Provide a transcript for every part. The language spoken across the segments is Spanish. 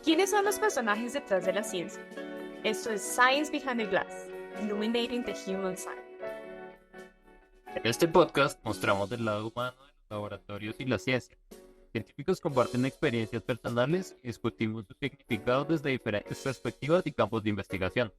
¿Quiénes son los personajes detrás de la ciencia? Esto es Science Behind the Glass, Illuminating the Human Side. En este podcast mostramos el lado humano de los laboratorios y la ciencia. Científicos comparten experiencias personales y discutimos sus significados desde diferentes perspectivas y campos de investigación.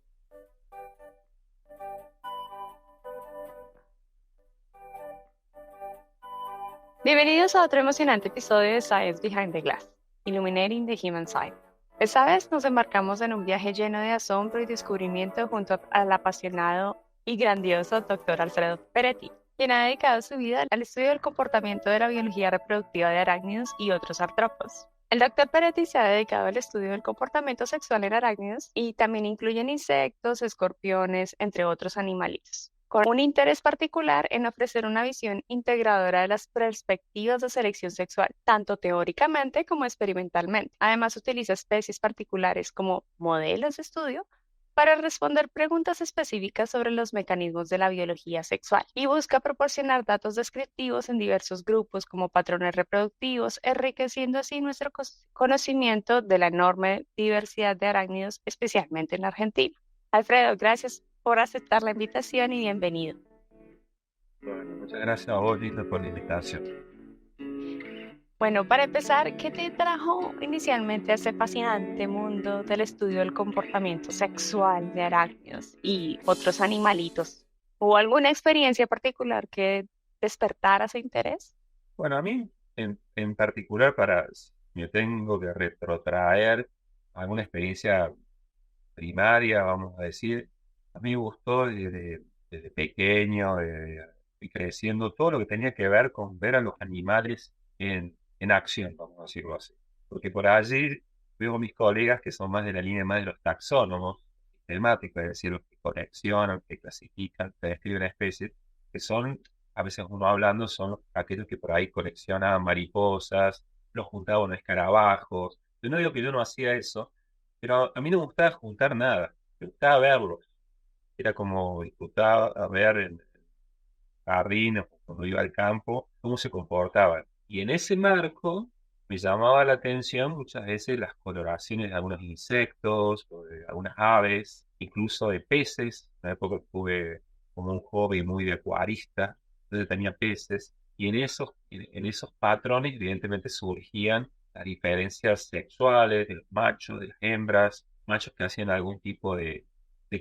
Bienvenidos a otro emocionante episodio de Science Behind the Glass, Illuminating the Human Side. Esta vez nos embarcamos en un viaje lleno de asombro y descubrimiento junto al apasionado y grandioso Dr. Alfredo Peretti, quien ha dedicado su vida al estudio del comportamiento de la biología reproductiva de arácnidos y otros artrópodos. El Dr. Peretti se ha dedicado al estudio del comportamiento sexual en arácnidos y también incluyen insectos, escorpiones, entre otros animalitos, con un interés particular en ofrecer una visión integradora de las perspectivas de selección sexual, tanto teóricamente como experimentalmente. Además, utiliza especies particulares como modelos de estudio para responder preguntas específicas sobre los mecanismos de la biología sexual y busca proporcionar datos descriptivos en diversos grupos como patrones reproductivos, enriqueciendo así nuestro conocimiento de la enorme diversidad de arácnidos, especialmente en Argentina. Alfredo, gracias por aceptar la invitación y bienvenido. Bueno, muchas gracias a vos, Lisa, por la invitación. Bueno, para empezar, ¿qué te trajo inicialmente a este fascinante mundo del estudio del comportamiento sexual de arácnidos y otros animalitos? ¿Hubo alguna experiencia particular que despertara ese interés? Bueno, a mí, en particular, me tengo que retrotraer a alguna experiencia primaria, vamos a decir. A mí me gustó desde pequeño, fui creciendo, todo lo que tenía que ver con ver a los animales en acción, vamos a decirlo así. Porque por allí veo a mis colegas que son más de la línea más de los taxónomos, sistemáticos, es decir, los que coleccionan, que clasifican, que describen especies, que son, a veces uno hablando, son aquellos que por ahí coleccionaban mariposas, los juntaban en escarabajos. Yo no digo que yo no hacía eso, pero a mí no me gustaba juntar nada, me gustaba verlos. Era como disfrutaba a ver en jardines o cuando iba al campo cómo se comportaban. Y en ese marco me llamaba la atención muchas veces las coloraciones de algunos insectos o de algunas aves, incluso de peces. En una época tuve como un hobby muy de acuarista, entonces tenía peces. Y en esos patrones, evidentemente, surgían las diferencias sexuales de los machos, de las hembras, machos que hacían algún tipo de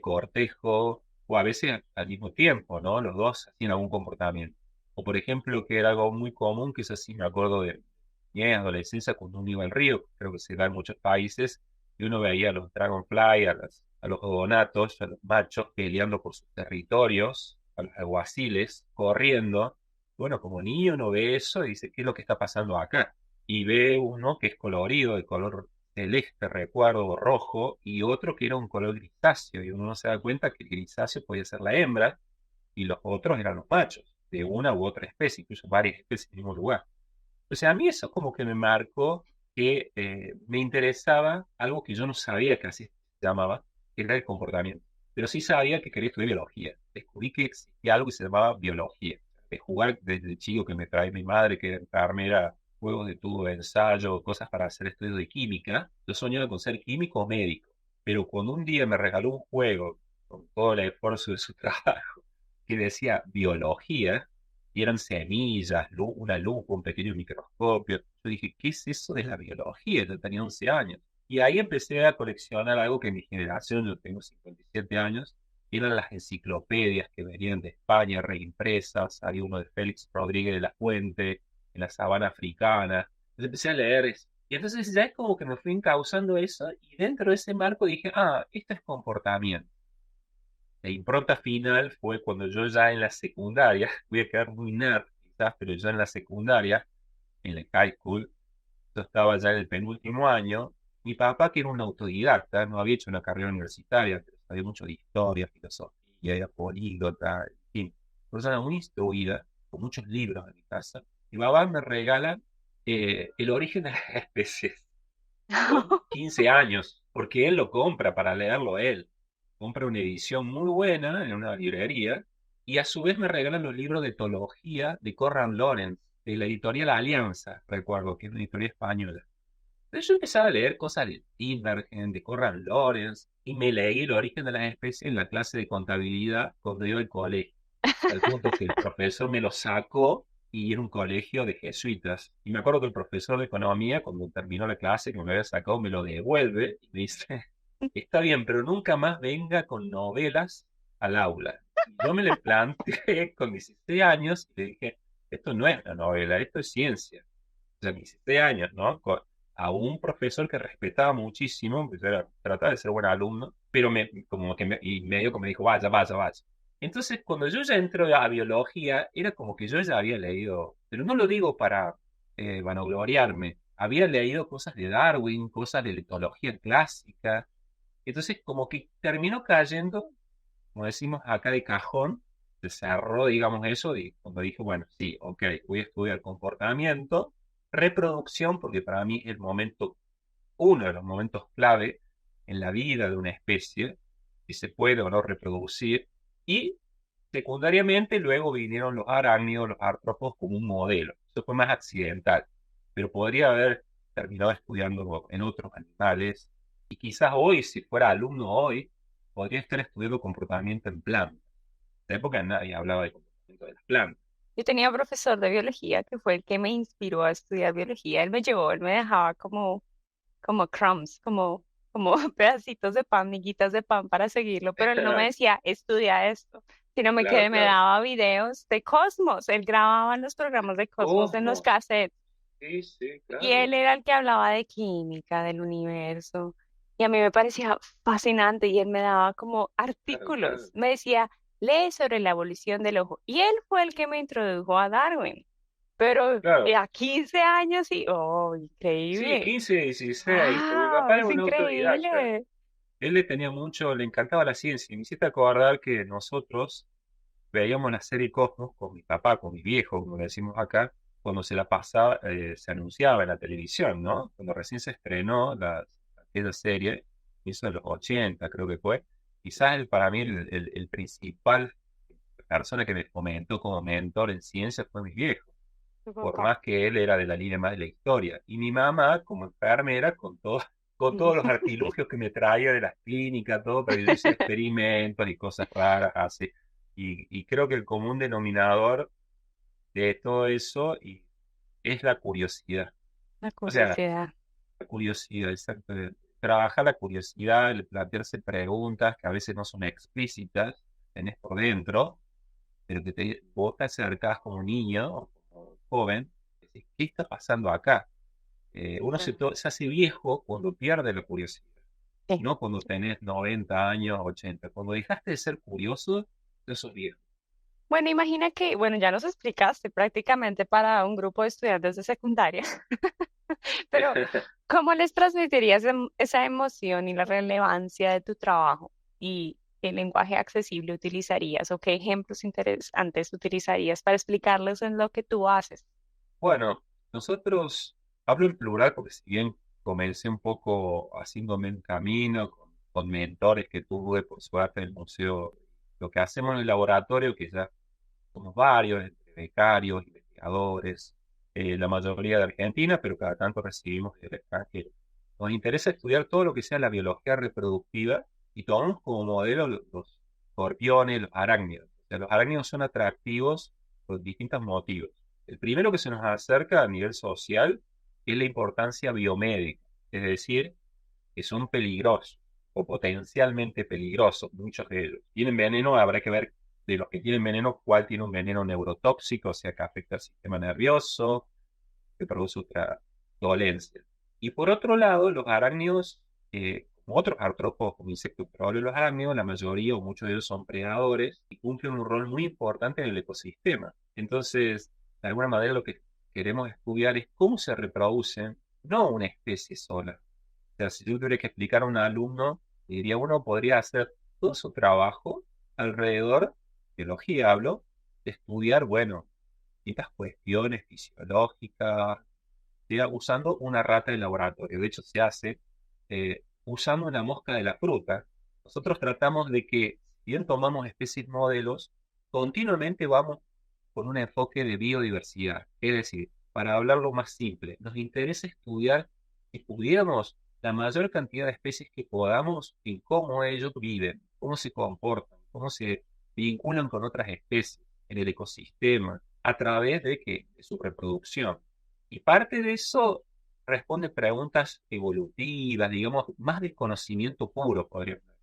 cortejo, o a veces al mismo tiempo, ¿no? Los dos hacían algún comportamiento. O por ejemplo, que era algo muy común, que es así, me acuerdo de mi adolescencia cuando uno iba al río, creo que se da en muchos países, y uno veía a los dragonfly, a los odonatos, a los machos peleando por sus territorios, a los alguaciles, corriendo. Bueno, como niño uno ve eso y dice, ¿qué es lo que está pasando acá? Y ve uno que es colorido, de color celeste, recuerdo, rojo, y otro que era un color grisáceo, y uno no se da cuenta que el grisáceo podía ser la hembra, y los otros eran los machos, de una u otra especie, incluso varias especies en el mismo lugar. O sea, a mí eso como que me marcó que me interesaba algo que yo no sabía que así se llamaba, que era el comportamiento. Pero sí sabía que quería estudiar biología. Descubrí que existía algo que se llamaba biología. De jugar desde chico que me trae mi madre, que era enfermera, juegos de tubo de ensayo, cosas para hacer estudios de química. Yo soñaba con ser químico o médico. Pero cuando un día me regaló un juego con todo el esfuerzo de su trabajo que decía biología, y eran semillas, una lupa, un pequeño microscopio. Yo dije, ¿qué es eso de la biología? Yo tenía 11 años. Y ahí empecé a coleccionar algo que en mi generación, yo tengo 57 años, eran las enciclopedias que venían de España, reimpresas. Había uno de Félix Rodríguez de la Fuente, en la sabana africana. Entonces empecé a leer eso. Y entonces ya es como que me fui encauzando eso, y dentro de ese marco dije, esto es comportamiento. La impronta final fue cuando yo ya en la secundaria, voy a quedar muy nerd quizás, pero ya en la secundaria, en la high school, yo estaba ya en el penúltimo año. Mi papá, que era un autodidacta, no había hecho una carrera universitaria, pero sabía mucho de historia, filosofía, era políglota, en fin, persona muy instruida, con muchos libros en mi casa. Mi papá me regala El origen de las especies con 15 años, porque él lo compra para leerlo él. Compra una edición muy buena en una librería y a su vez me regalan los libros de etología de Conrad Lorenz, de la editorial Alianza, recuerdo, que es una editorial española. Entonces yo empezaba a leer cosas de Divergent, de Conrad Lorenz, y me leí El origen de las especies en la clase de contabilidad cuando iba al colegio, al punto que el profesor me lo sacó y era un colegio de jesuitas. Y me acuerdo que el profesor de economía, cuando terminó la clase que me lo había sacado, me lo devuelve y me dice, está bien, pero nunca más venga con novelas al aula. Y yo me le planteé con 16 años y le dije, esto no es una novela, esto es ciencia. O sea, 16 años, ¿no? A un profesor que respetaba muchísimo, pues trataba de ser buen alumno, pero y medio como me dijo, vaya, vaya, vaya. Entonces, cuando yo ya entro a biología, era como que yo ya había leído, pero no lo digo para vanagloriarme, había leído cosas de Darwin, cosas de la etología clásica, entonces como que terminó cayendo, como decimos acá de cajón, se cerró, digamos, eso, y cuando dije, bueno, sí, ok, voy a estudiar comportamiento, reproducción, porque para mí el momento, uno de los momentos clave en la vida de una especie, si se puede o no reproducir, y secundariamente luego vinieron los arácnidos, los artrópodos como un modelo. Eso fue más accidental, pero podría haber terminado estudiando en otros animales, y quizás hoy, si fuera alumno hoy, podría estar estudiando comportamiento en plantas. En esa época nadie hablaba de comportamiento de las plantas. Yo tenía un profesor de biología que fue el que me inspiró a estudiar biología. Él me llevó, él me dejaba como crumbs, como pedacitos de pan, miguitas de pan para seguirlo, pero él no me decía, estudia esto, sino Claro, me claro. daba videos de Cosmos. Él grababa los programas de Cosmos en los Cosmos. cassettes Sí, sí, y claro. él era el que hablaba de química, del universo. Y a mí me parecía fascinante y él me daba como Claro, claro. artículos. Me decía, lee sobre la evolución del ojo. Y él fue el que me introdujo a Darwin. Pero de Claro. a 15 años y, oh, Sí, increíble. 15, 16, porque mi ¡Wow! papá era Es un autodidacta. increíble. Él le tenía mucho, le encantaba la ciencia. Y me hiciste acordar que nosotros veíamos la serie Cosmos con mi papá, con mi viejo, como le decimos acá, cuando se la pasaba, se anunciaba en la televisión, ¿no? Cuando recién se estrenó aquella serie, hizo en los 80, creo que fue. Quizás para mí el principal persona que me fomentó como mentor en ciencia fue mi viejo, Tu por papá. más que él era de la línea más de la historia. Y mi mamá, como enfermera, con todos los artilugios que me traía de las clínicas, todo, pero yo hice experimentos y cosas raras así. Y creo que el común denominador de todo eso es la curiosidad. La O sea, curiosidad. la curiosidad, exacto. Trabajar la curiosidad, el plantearse preguntas que a veces no son explícitas, tenés por dentro, pero que vos te acercás como niño o como joven, decís, ¿qué está pasando acá? Uno se hace viejo cuando pierde la curiosidad, Sí. no cuando tenés 90 años, 80. Cuando dejaste de ser curioso, ya sos viejo. Bueno, imagina que, bueno, ya nos explicaste prácticamente para un grupo de estudiantes de secundaria, pero ¿cómo les transmitirías esa emoción y la relevancia de tu trabajo? ¿Y qué lenguaje accesible utilizarías o qué ejemplos interesantes utilizarías para explicarles en lo que tú haces? Bueno, nosotros, hablo en plural porque si bien comencé un poco haciéndome un camino con mentores que tuve por suerte en el museo, lo que hacemos en el laboratorio, que ya somos varios, entre becarios, investigadores, la mayoría de Argentina, pero cada tanto recibimos del extranjero. Nos interesa estudiar todo lo que sea la biología reproductiva y tomamos como modelo los escorpiones, los arácnidos. O sea, los arácnidos son atractivos por distintos motivos. El primero que se nos acerca a nivel social es la importancia biomédica, es decir, que son peligrosos o potencialmente peligrosos, muchos de ellos. Tienen veneno, habrá que ver de los que tienen veneno cuál tiene un veneno neurotóxico, o sea, que afecta al sistema nervioso, que produce otra dolencia. Y por otro lado, los arácnidos, como otros artrópodos, como insectos, pero los arácnidos, la mayoría o muchos de ellos son predadores y cumplen un rol muy importante en el ecosistema. Entonces, de alguna manera lo que queremos estudiar es cómo se reproducen, no una especie sola. O sea, si yo tuviera que explicar a un alumno, diría, uno podría hacer todo su trabajo alrededor, biología hablo, de estudiar, bueno, distintas cuestiones fisiológicas, ¿sí? Usando una rata de laboratorio. De hecho, se hace usando una mosca de la fruta. Nosotros tratamos de que, si bien tomamos especies modelos, continuamente vamos con un enfoque de biodiversidad. Es decir, para hablarlo más simple, nos interesa estudiar si pudiéramos la mayor cantidad de especies que podamos en cómo ellos viven, cómo se comportan, cómo se vinculan con otras especies en el ecosistema, a través de, de su reproducción. Y parte de eso responde preguntas evolutivas, digamos, más del conocimiento puro, podríamos decir.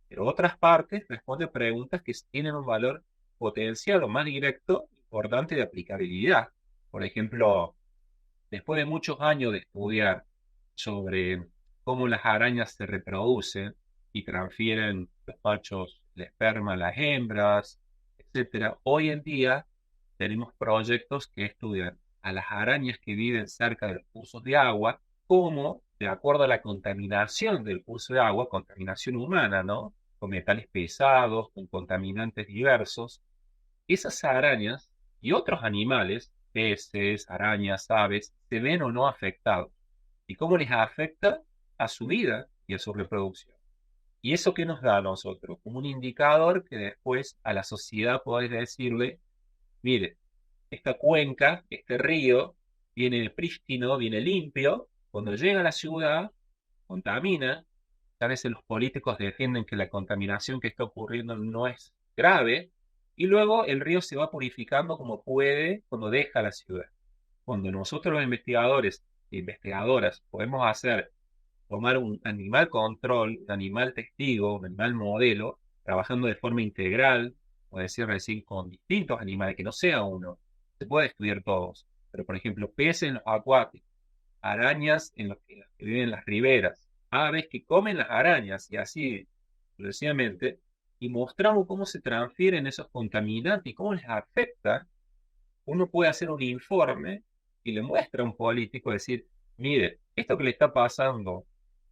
Pero otras partes responde preguntas que tienen un valor potencial o más directo, importante de aplicabilidad. Por ejemplo, después de muchos años de estudiar sobre cómo las arañas se reproducen y transfieren los machos el esperma a las hembras, etcétera, hoy en día tenemos proyectos que estudian a las arañas que viven cerca de los cursos de agua, cómo, de acuerdo a la contaminación del curso de agua, contaminación humana, ¿no? Con metales pesados, con contaminantes diversos, esas arañas y otros animales, peces, arañas, aves, se ven o no afectados. ¿Y cómo les afecta a su vida y a su reproducción? ¿Y eso qué nos da a nosotros? Como un indicador que después a la sociedad podés decirle, mire, esta cuenca, este río, viene prístino, viene limpio, cuando llega a la ciudad, contamina. A veces los políticos defienden que la contaminación que está ocurriendo no es grave, y luego el río se va purificando como puede cuando deja la ciudad. Cuando nosotros los investigadores e investigadoras podemos hacer, tomar un animal control, un animal testigo, un animal modelo, trabajando de forma integral, o decir recién con distintos animales, que no sea uno, se puede estudiar todos, pero por ejemplo, peces en los acuáticos, arañas en los que viven en las riberas, aves que comen las arañas y así sucesivamente, y mostramos cómo se transfieren esos contaminantes y cómo les afecta. Uno puede hacer un informe y le muestra a un político decir, mire, esto que le está pasando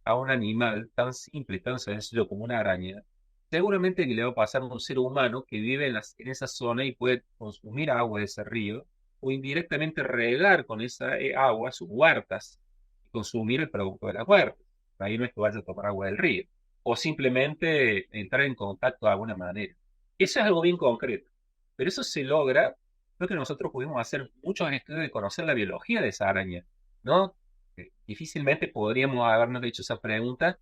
a un animal tan simple, tan sencillo como una araña, seguramente que le va a pasar a un ser humano que vive en esa zona y puede consumir agua de ese río o indirectamente regar con esa agua sus huertas y consumir el producto de las huertas. Ahí no es que vaya a tomar agua del río o simplemente entrar en contacto de alguna manera. Eso es algo bien concreto, pero eso se logra. Creo que nosotros pudimos hacer muchos estudios de conocer la biología de esa araña, ¿no? Difícilmente podríamos habernos hecho esa pregunta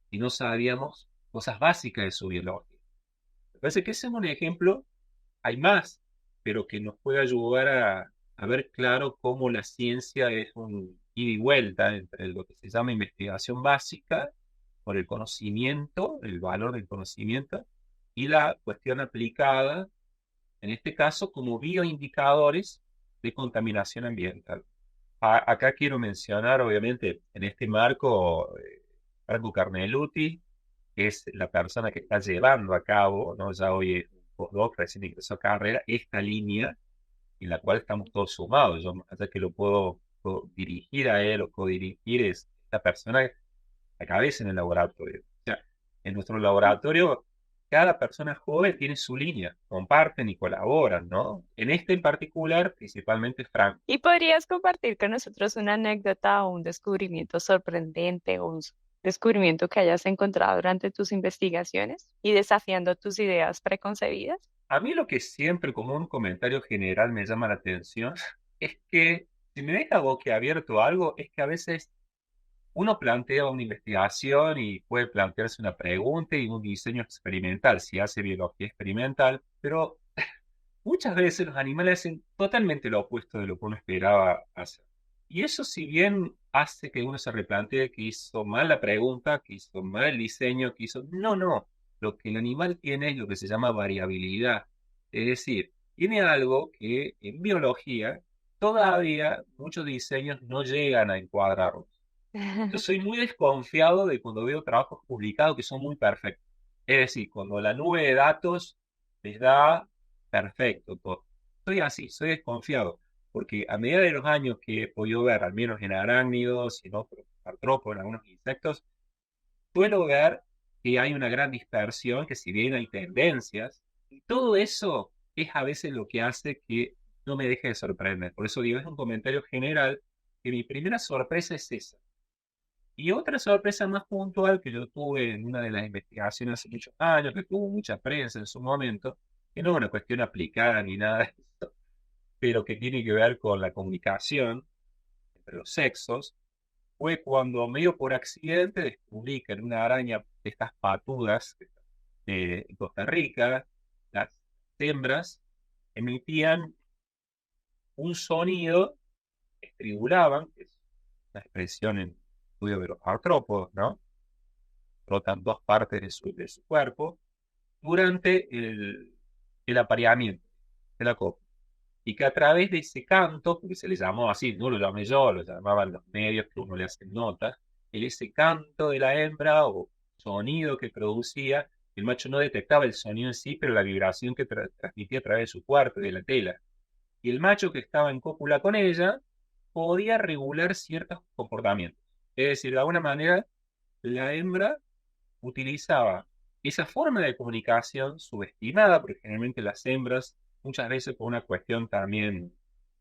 si no sabíamos cosas básicas de su biología. Me parece que ese es un ejemplo, hay más, pero que nos puede ayudar a ver claro cómo la ciencia es un ida y vuelta entre lo que se llama investigación básica, por el conocimiento, el valor del conocimiento, y la cuestión aplicada, en este caso como bioindicadores de contaminación ambiental. Acá quiero mencionar, obviamente, en este marco, Franco Carneluti, que es la persona que está llevando a cabo, ¿no? Ya hoy es un postdoc, recién ingresó a carrera, esta línea en la cual estamos todos sumados. Yo, más allá que lo puedo dirigir a él o codirigir, es esta persona la cabeza en el laboratorio. O sea, en nuestro laboratorio, cada persona joven tiene su línea, comparten y colaboran, ¿no? En este en particular, principalmente Frank. ¿Y podrías compartir con nosotros una anécdota o un descubrimiento sorprendente o un descubrimiento que hayas encontrado durante tus investigaciones y desafiando tus ideas preconcebidas? A mí lo que siempre como un comentario general me llama la atención es que si me deja boquiabierto algo, es que a veces uno plantea una investigación y puede plantearse una pregunta y un diseño experimental, si hace biología experimental, pero muchas veces los animales hacen totalmente lo opuesto de lo que uno esperaba hacer. Y eso, si bien hace que uno se replantee que hizo mal la pregunta, que hizo mal el diseño, que hizo... No, no. Lo que el animal tiene es lo que se llama variabilidad. Es decir, tiene algo que en biología todavía muchos diseños no llegan a encuadrarlos. Yo soy muy desconfiado de cuando veo trabajos publicados que son muy perfectos. Es decir, cuando la nube de datos les da perfecto todo. Soy así, soy desconfiado, porque a medida de los años que he podido ver, al menos en arácnidos y en otros artrópodos, en algunos insectos, suelo ver que hay una gran dispersión, que si bien hay tendencias, y todo eso es a veces lo que hace que no me deje de sorprender. Por eso digo, es un comentario general, que mi primera sorpresa es esa. Y otra sorpresa más puntual que yo tuve en una de las investigaciones hace muchos años, que tuvo mucha prensa en su momento, que no es una cuestión aplicada ni nada de eso, pero que tiene que ver con la comunicación entre los sexos, fue cuando medio por accidente descubrí que en una araña de estas patudas de Costa Rica, las hembras emitían un sonido, estribulaban, que es una expresión en estudio de los artrópodos, ¿no? Rotan dos partes de su cuerpo durante el apareamiento de la copia. Y que a través de ese canto, porque se le llamó así, no lo llamé yo, lo llamaban los medios que uno le hacen notas, ese canto de la hembra o sonido que producía, el macho no detectaba el sonido en sí, pero la vibración que transmitía a través de su cuerpo y de la tela. Y el macho que estaba en cópula con ella podía regular ciertos comportamientos. Es decir, de alguna manera, la hembra utilizaba esa forma de comunicación subestimada, porque generalmente las hembras, muchas veces por una cuestión también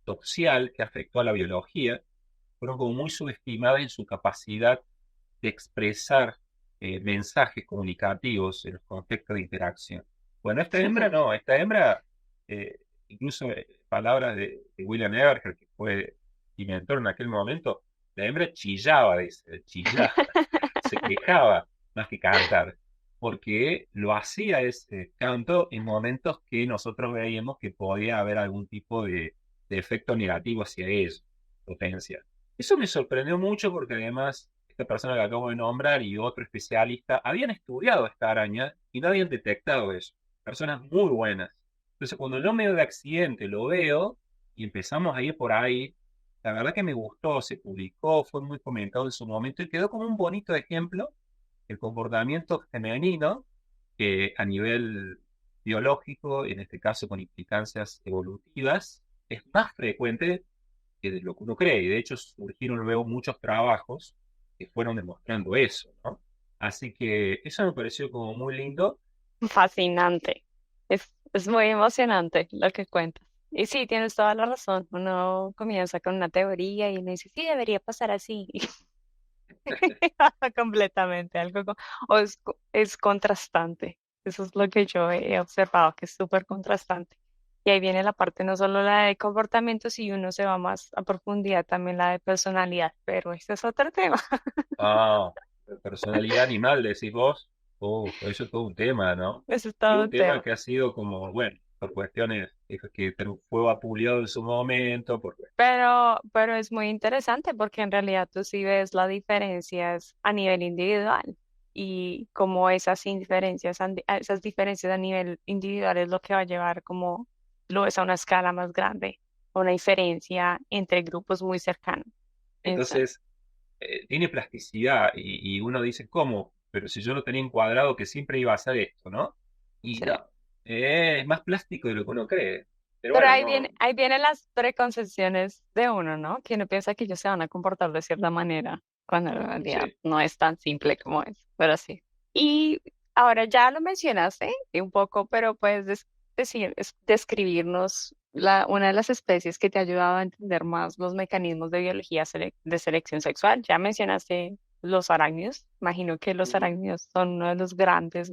social que afectó a la biología, fueron como muy subestimadas en su capacidad de expresar mensajes comunicativos en los contextos de interacción. Bueno, esta hembra no, esta hembra, eh, incluso palabras de William Everett, que fue inventor en aquel momento, la hembra chillaba, dice, chillaba, se quejaba más que cantar, porque lo hacía ese canto en momentos que nosotros veíamos que podía haber algún tipo de efecto negativo hacia ella, potencia. Eso me sorprendió mucho porque además esta persona que acabo de nombrar y otro especialista habían estudiado esta araña y no habían detectado eso. Personas muy buenas. Entonces cuando yo medio de accidente lo veo y empezamos a ir por ahí, la verdad que me gustó, se publicó, fue muy comentado en su momento y quedó como un bonito ejemplo el comportamiento femenino que a nivel biológico, en este caso con implicancias evolutivas, es más frecuente que de lo que uno cree. Y de hecho surgieron luego muchos trabajos que fueron demostrando eso, ¿no? Así que eso me pareció como muy lindo. Fascinante. Es muy emocionante lo que cuentas. Y sí, tienes toda la razón. Uno comienza con una teoría y uno dice, sí, debería pasar así. Completamente, o es contrastante. Eso es lo que yo he observado, que es súper contrastante. Y ahí viene la parte no solo la de comportamiento, si uno se va más a profundidad, también la de personalidad, pero ese es otro tema. Ah, personalidad animal, decís vos. Eso es todo un tema, ¿no? Eso es Y todo un un tema tema. que ha sido como, bueno, por cuestiones que fue vapuleado en su momento, porque Pero es muy interesante porque en realidad tú sí ves las diferencias a nivel individual y como esas diferencias a nivel individual es lo que va a llevar como lo ves a una escala más grande, a una diferencia entre grupos muy cercanos. Exacto. entonces tiene plasticidad y uno dice, ¿cómo? Pero si yo lo tenía encuadrado que siempre iba a ser esto, ¿no? Y Sí. no, es más plástico de lo que uno cree. Pero Pero bueno, no, ahí vienen las preconcepciones de uno, ¿no? Que uno piensa que ellos se van a comportar de cierta manera, cuando en realidad sí. no es tan simple como es, pero sí. Y ahora ya lo mencionaste un poco, pero puedes describirnos una de las especies que te ha ayudado a entender más los mecanismos de biología de selección sexual. Ya mencionaste los arácnidos. Imagino que los Ujú. arácnidos son uno de los grandes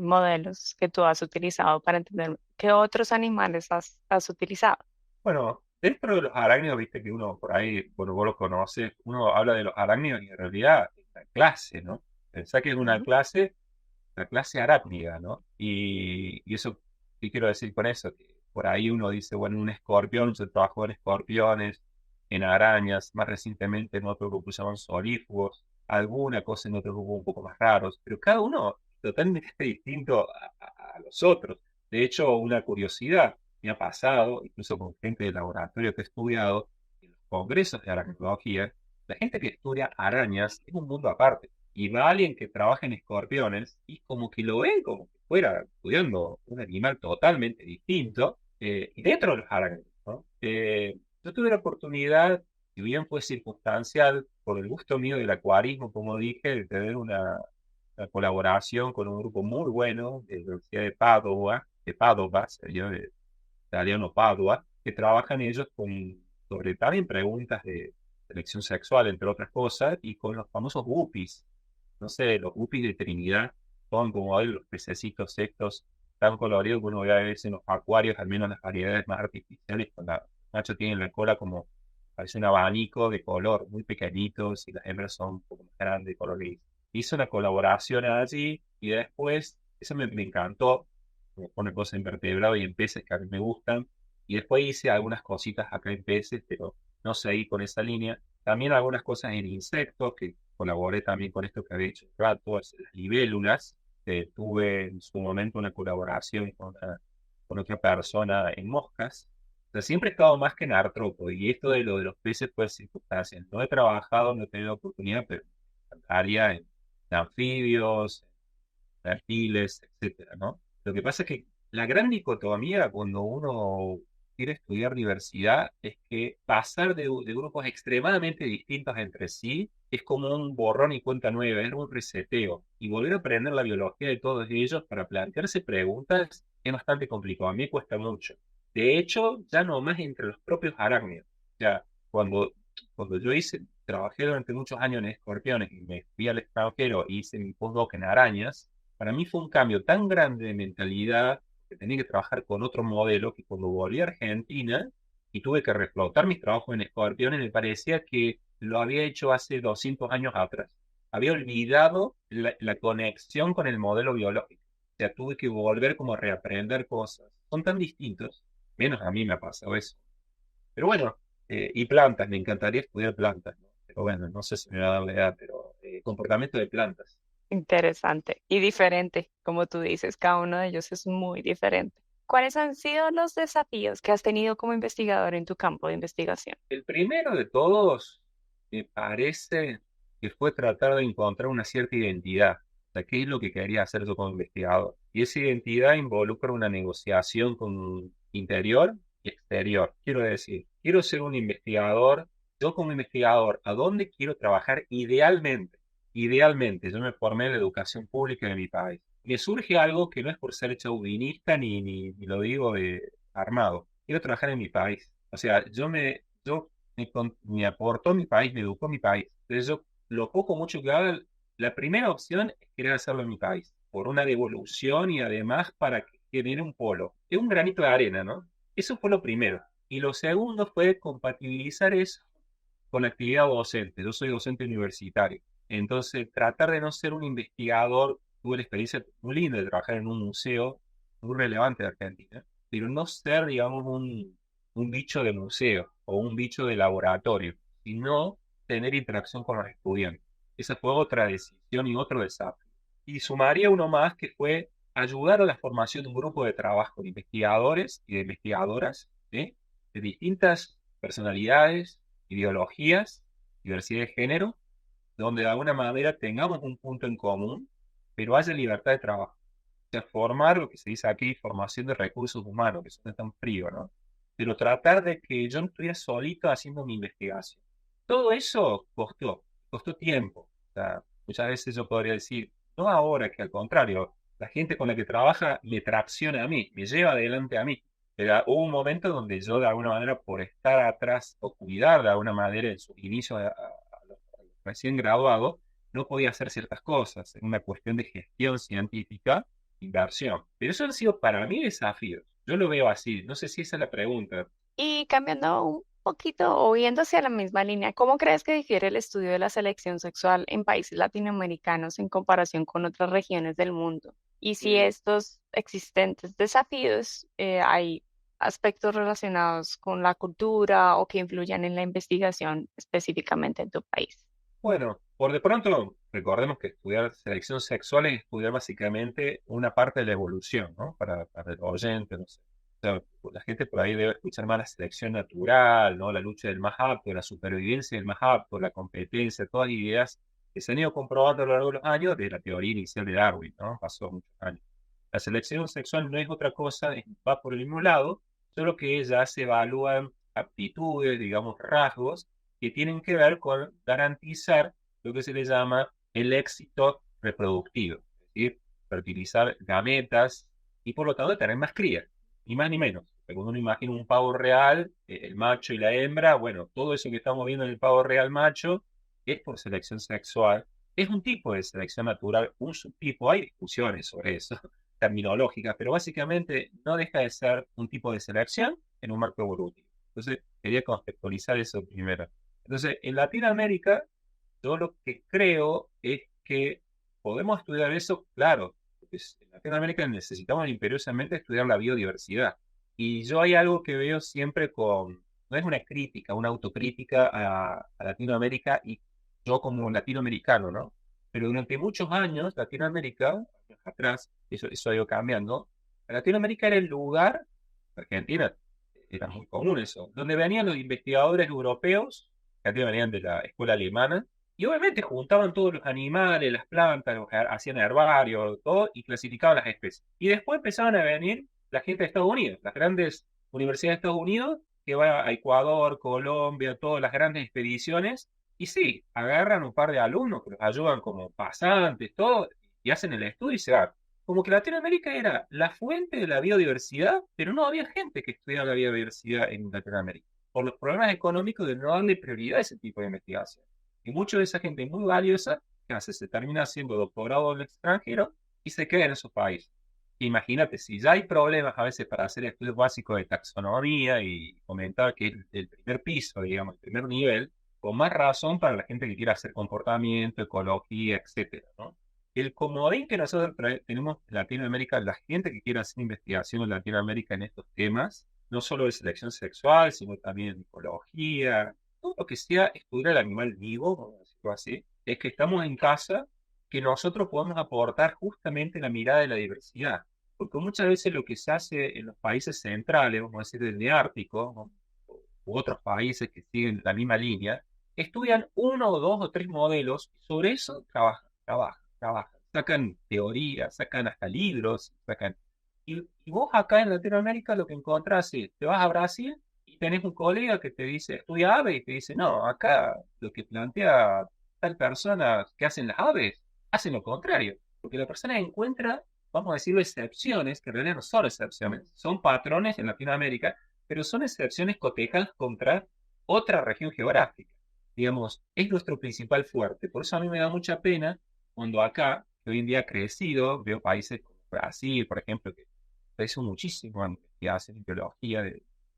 modelos que tú has utilizado para entender qué otros animales has utilizado. Bueno, dentro de los arácnidos, viste que uno por ahí, bueno, vos lo conoces, uno habla de los arácnidos y en realidad es una clase, ¿no? Pensá que es una Ujú. clase, la clase arácnida, ¿no? Y eso, ¿qué quiero decir con eso? Que por ahí uno dice, bueno, un escorpión, se trabajó en escorpiones, en arañas, más recientemente en otro grupo se llaman solífugos, alguna cosa en otro grupo un poco más raros, pero cada uno totalmente distinto a los otros. De hecho, una curiosidad me ha pasado, incluso con gente de laboratorio que he estudiado, en los congresos de aracnología, la gente que estudia arañas es un mundo aparte. Y va alguien que trabaja en escorpiones y como que lo ven como que fuera estudiando un animal totalmente distinto, y dentro de los arácnidos, ¿no? Yo tuve la oportunidad, si bien fue circunstancial, por el gusto mío del acuarismo, como dije, de tener una colaboración con un grupo muy bueno de la Universidad de Padova, sería de italiano Padua, que trabajan ellos sobre también preguntas de selección sexual, entre otras cosas, y con los famosos guppies. No sé, los guppies de Trinidad son como hoy los pececitos estos tan coloridos que uno ve a veces en los acuarios, al menos las variedades más artificiales, cuando los machos tienen la cola como parece un abanico de color muy pequeñitos y las hembras son un poco más grandes, de color gris. Hice una colaboración allí y después, eso me encantó, me pone cosas en vertebrado y en peces que a mí me gustan. Y después hice algunas cositas acá en peces, pero no seguí con esa línea. También algunas cosas en insectos, que colaboré también con esto que había hecho un rato, las libélulas. Tuve en su momento una colaboración con otra persona en moscas. O sea, siempre he estado más que en artrópodo, y esto de lo de los peces, pues circunstancias. No he trabajado, no he tenido oportunidad, pero me encantaría en anfibios, reptiles, etcétera, ¿no? Lo que pasa es que la gran dicotomía cuando uno quiere estudiar diversidad es que pasar de grupos extremadamente distintos entre sí es como un borrón y cuenta nueva, es un reseteo. Y volver a aprender la biología de todos ellos para plantearse preguntas es bastante complicado. A mí me cuesta mucho. De hecho, ya no más entre los propios arácnidos. O sea, cuando yo trabajé durante muchos años en escorpiones y me fui al extranjero e hice mi postdoc en arañas, para mí fue un cambio tan grande de mentalidad que tenía que trabajar con otro modelo que cuando volví a Argentina y tuve que reflotar mis trabajos en escorpiones, me parecía que lo había hecho hace 200 años atrás. Había olvidado la conexión con el modelo biológico. O sea, tuve que volver como a reaprender cosas. Son tan distintos, menos a mí me ha pasado eso. Pero bueno, y plantas, me encantaría estudiar plantas, ¿no? Pero bueno, no sé si me va a dar la edad, pero comportamiento de plantas. Interesante y diferente, como tú dices, cada uno de ellos es muy diferente. ¿Cuáles han sido los desafíos que has tenido como investigador en tu campo de investigación? El primero de todos, me parece que fue tratar de encontrar una cierta identidad. O sea, qué es lo que quería hacer yo como investigador. Y esa identidad involucra una negociación con interior y exterior. Quiero decir, quiero ser un investigador, yo como investigador, ¿a dónde quiero trabajar idealmente? Idealmente, yo me formé en la educación pública de mi país. Me surge algo que no es por ser chauvinista ni lo digo de armado. Quiero trabajar en mi país. O sea, me aportó mi país, me educó mi país. Entonces yo, lo poco mucho que haga, la primera opción es querer hacerlo en mi país, por una devolución y además para que genere un polo. Es un granito de arena, ¿no? Eso fue lo primero. Y lo segundo fue compatibilizar eso con la actividad docente. Yo soy docente universitario. Entonces, tratar de no ser un investigador, tuve la experiencia muy linda de trabajar en un museo muy relevante de Argentina, pero no ser, digamos, un bicho de museo o un bicho de laboratorio, sino tener interacción con los estudiantes. Esa fue otra decisión y otro desafío. Y sumaría uno más que fue ayudar a la formación de un grupo de trabajo de investigadores y de investigadoras, ¿sí? De distintas personalidades, ideologías, diversidad de género, donde de alguna manera tengamos un punto en común, pero haya libertad de trabajo. O sea, formar lo que se dice aquí, formación de recursos humanos, que suena tan frío, ¿no? Pero tratar de que yo no estuviera solito haciendo mi investigación. Todo eso costó tiempo. O sea, muchas veces yo podría decir, no ahora, que al contrario, la gente con la que trabaja me tracciona a mí, me lleva adelante a mí. Pero hubo un momento donde yo, de alguna manera, por estar atrás o cuidar de alguna manera en su inicio a los recién graduados, no podía hacer ciertas cosas. Es una cuestión de gestión científica, inversión. Pero eso han sido para mí desafíos. Yo lo veo así. No sé si esa es la pregunta. Y cambiando un poquito o viendo hacia la misma línea, ¿cómo crees que difiere el estudio de la selección sexual en países latinoamericanos en comparación con otras regiones del mundo? Y si Mm, estos existentes desafíos hay aspectos relacionados con la cultura o que influyan en la investigación específicamente en tu país. Bueno, por de pronto, recordemos que estudiar selección sexual es estudiar básicamente una parte de la evolución, ¿no? Para el oyente, no sé. O sea, la gente por ahí debe escuchar más la selección natural, ¿no? La lucha del más apto, la supervivencia del más apto, la competencia, todas ideas que se han ido comprobando a lo largo de los años de la teoría inicial de Darwin, ¿no? Pasó muchos años. La selección sexual no es otra cosa, va por el mismo lado, solo que ya se evalúan aptitudes, digamos, rasgos que tienen que ver con garantizar lo que se le llama el éxito reproductivo, es decir, fertilizar gametas y por lo tanto tener más crías, ni más ni menos. Cuando uno imagina un pavo real, el macho y la hembra, bueno, todo eso que estamos viendo en el pavo real macho es por selección sexual. Es un tipo de selección natural, un subtipo, hay discusiones sobre eso, terminológicas, pero básicamente no deja de ser un tipo de selección en un marco evolutivo. Entonces, quería contextualizar eso primero. Entonces, en Latinoamérica, yo lo que creo es que podemos estudiar eso, claro, porque en Latinoamérica necesitamos imperiosamente estudiar la biodiversidad. Y yo hay algo que veo siempre no es una crítica, una autocrítica a Latinoamérica y yo como latinoamericano, ¿no? Pero durante muchos años, Latinoamérica, años atrás, eso ha ido cambiando, Latinoamérica era el lugar, Argentina era muy común eso, donde venían los investigadores europeos, que antes venían de la escuela alemana, y obviamente juntaban todos los animales, las plantas, hacían herbario, todo, y clasificaban las especies. Y después empezaban a venir la gente de Estados Unidos, las grandes universidades de Estados Unidos, que va a Ecuador, Colombia, todas las grandes expediciones, y sí, agarran un par de alumnos que los ayudan como pasantes, todo, y hacen el estudio y se van. Como que Latinoamérica era la fuente de la biodiversidad, pero no había gente que estudiaba la biodiversidad en Latinoamérica, por los problemas económicos de no darle prioridad a ese tipo de investigación. Y mucha de esa gente muy valiosa, que hace, se termina haciendo doctorado en el extranjero y se queda en esos países. Imagínate, si ya hay problemas a veces para hacer estudios básicos de taxonomía y comentar que es el primer piso, digamos, el primer nivel, con más razón para la gente que quiera hacer comportamiento, ecología, etcétera, ¿no? El comodín que nosotros tenemos en Latinoamérica, la gente que quiere hacer investigación en Latinoamérica en estos temas, no solo de selección sexual, sino también de ecología, todo lo que sea estudiar el animal vivo, vamos a decirlo así, es que estamos en casa, que nosotros podemos aportar justamente la mirada de la diversidad. Porque muchas veces lo que se hace en los países centrales, vamos a decir del Neártico, ¿no? U otros países que siguen la misma línea, estudian uno o dos o tres modelos y sobre eso trabajan. Sacan teorías, sacan hasta libros, sacan... Y vos acá en Latinoamérica lo que encontrás es, te vas a Brasil y tenés un colega que te dice, estudia aves, y te dice, no, acá lo que plantea tal persona que hacen las aves, hacen lo contrario. Porque la persona encuentra, vamos a decirlo, excepciones, que en realidad no son excepciones, son patrones en Latinoamérica, pero son excepciones cotejas contra otra región geográfica. Digamos, es nuestro principal fuerte. Por eso a mí me da mucha pena cuando acá, que hoy en día ha crecido, veo países como Brasil, por ejemplo, que crece muchísimo en investigación en biología,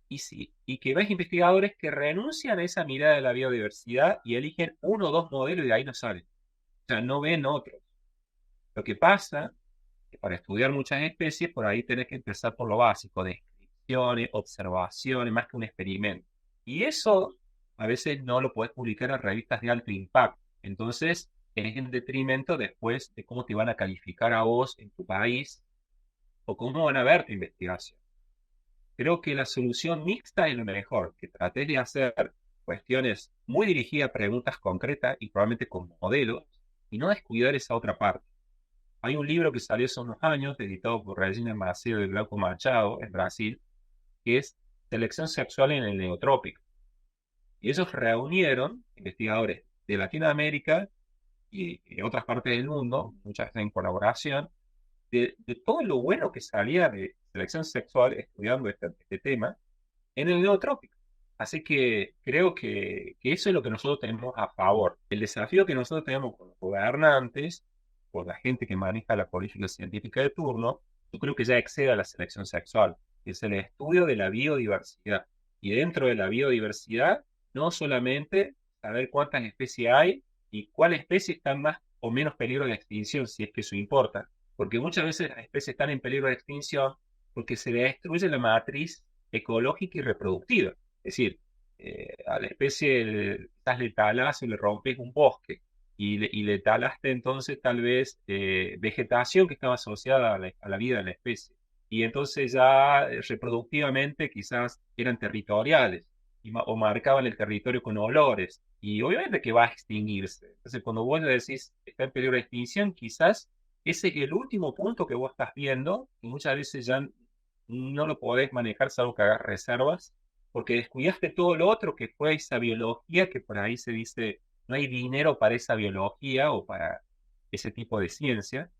y sí, y que ves investigadores que renuncian a esa mirada de la biodiversidad y eligen uno o dos modelos y de ahí no salen. O sea, no ven otros. Lo que pasa es que para estudiar muchas especies, por ahí tenés que empezar por lo básico, descripciones, observaciones, más que un experimento. Y eso a veces no lo puedes publicar en revistas de alto impacto. Entonces, es en detrimento después de cómo te van a calificar a vos en tu país o cómo van a ver tu investigación. Creo que la solución mixta es lo mejor, que trates de hacer cuestiones muy dirigidas a preguntas concretas y probablemente con modelos, y no descuidar esa otra parte. Hay un libro que salió hace unos años, editado por Regina Macedo y Glauco Machado, en Brasil, que es Selección sexual en el Neotrópico. Y ellos reunieron investigadores de Latinoamérica y de otras partes del mundo, muchas veces en colaboración, de todo lo bueno que salía de selección sexual estudiando este tema en el neotrópico. Así que creo que eso es lo que nosotros tenemos a favor. El desafío que nosotros tenemos con los gobernantes, con la gente que maneja la política científica de turno, yo creo que ya excede a la selección sexual. Es el estudio de la biodiversidad. Y dentro de la biodiversidad, no solamente saber cuántas especies hay y cuáles especies están más o menos peligro de extinción, si es que eso importa. Porque muchas veces las especies están en peligro de extinción porque se destruye la matriz ecológica y reproductiva. Es decir, a la especie quizás le talas o le rompes un bosque y le talaste entonces tal vez vegetación que estaba asociada a la vida de la especie. Y entonces ya reproductivamente quizás eran territoriales o marcaban el territorio con olores. Y obviamente que va a extinguirse. Entonces cuando vos le decís está en peligro de extinción, quizás ese es el último punto que vos estás viendo y muchas veces ya no lo podés manejar salvo que hagas reservas, porque descuidaste todo lo otro que fue esa biología, que por ahí se dice, no hay dinero para esa biología o para ese tipo de ciencia,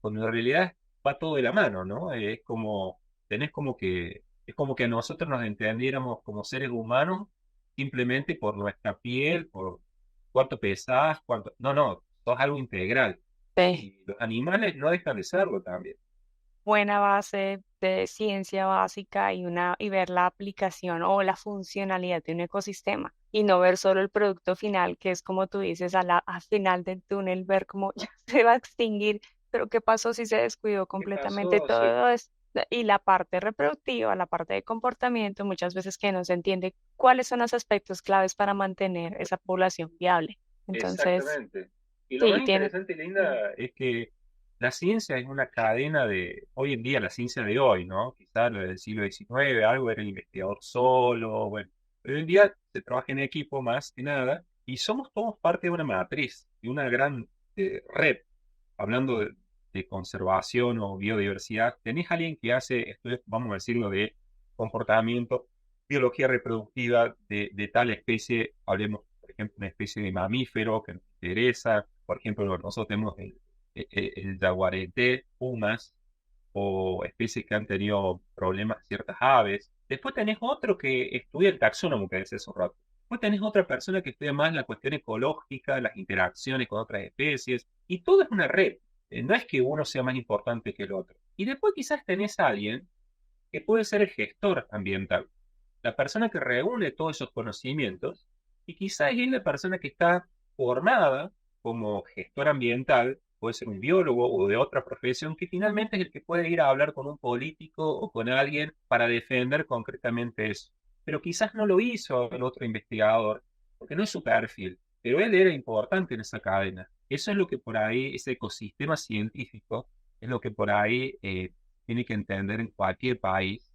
cuando en realidad va todo de la mano, ¿no? Es como, es como que a nosotros nos entendiéramos como seres humanos simplemente por nuestra piel, por cuánto pesás, no, sos algo integral. Sí. Y los animales no dejan de serlo también. buena base de ciencia básica y ver la aplicación o la funcionalidad de un ecosistema y no ver solo el producto final, que es como tú dices, al final del túnel, ver cómo ya se va a extinguir, pero qué pasó si se descuidó ¿Qué completamente pasó? Sí, todo esto. Y la parte reproductiva, la parte de comportamiento, muchas veces que no se entiende cuáles son los aspectos claves para mantener esa población viable. Entonces, exactamente. Y lo más sí, tiene... interesante, Linda, es que la ciencia es una cadena de, hoy en día, la ciencia de hoy, ¿no? Quizás lo del siglo XIX, algo era el investigador solo, bueno. Hoy en día se trabaja en equipo más que nada y somos todos parte de una matriz, de una gran red. Hablando de conservación o biodiversidad, tenés a alguien que hace estudios, vamos a decirlo, de comportamiento, biología reproductiva de tal especie, hablemos, por ejemplo, una especie de mamífero que nos interesa, por ejemplo, nosotros tenemos el jaguarete, pumas, o especies que han tenido problemas ciertas aves. Después tenés otro que estudia el taxónomo, que decía hace un rato. Después tenés otra persona que estudia más la cuestión ecológica, las interacciones con otras especies, y todo es una red. No es que uno sea más importante que el otro. Y después quizás tenés a alguien que puede ser el gestor ambiental, la persona que reúne todos esos conocimientos, y quizás es la persona que está formada como gestor ambiental, puede ser un biólogo o de otra profesión, que finalmente es el que puede ir a hablar con un político o con alguien para defender concretamente eso. Pero quizás no lo hizo el otro investigador, porque no es su perfil, pero él era importante en esa cadena. Eso es lo que por ahí, ese ecosistema científico, es lo que por ahí tiene que entender en cualquier país.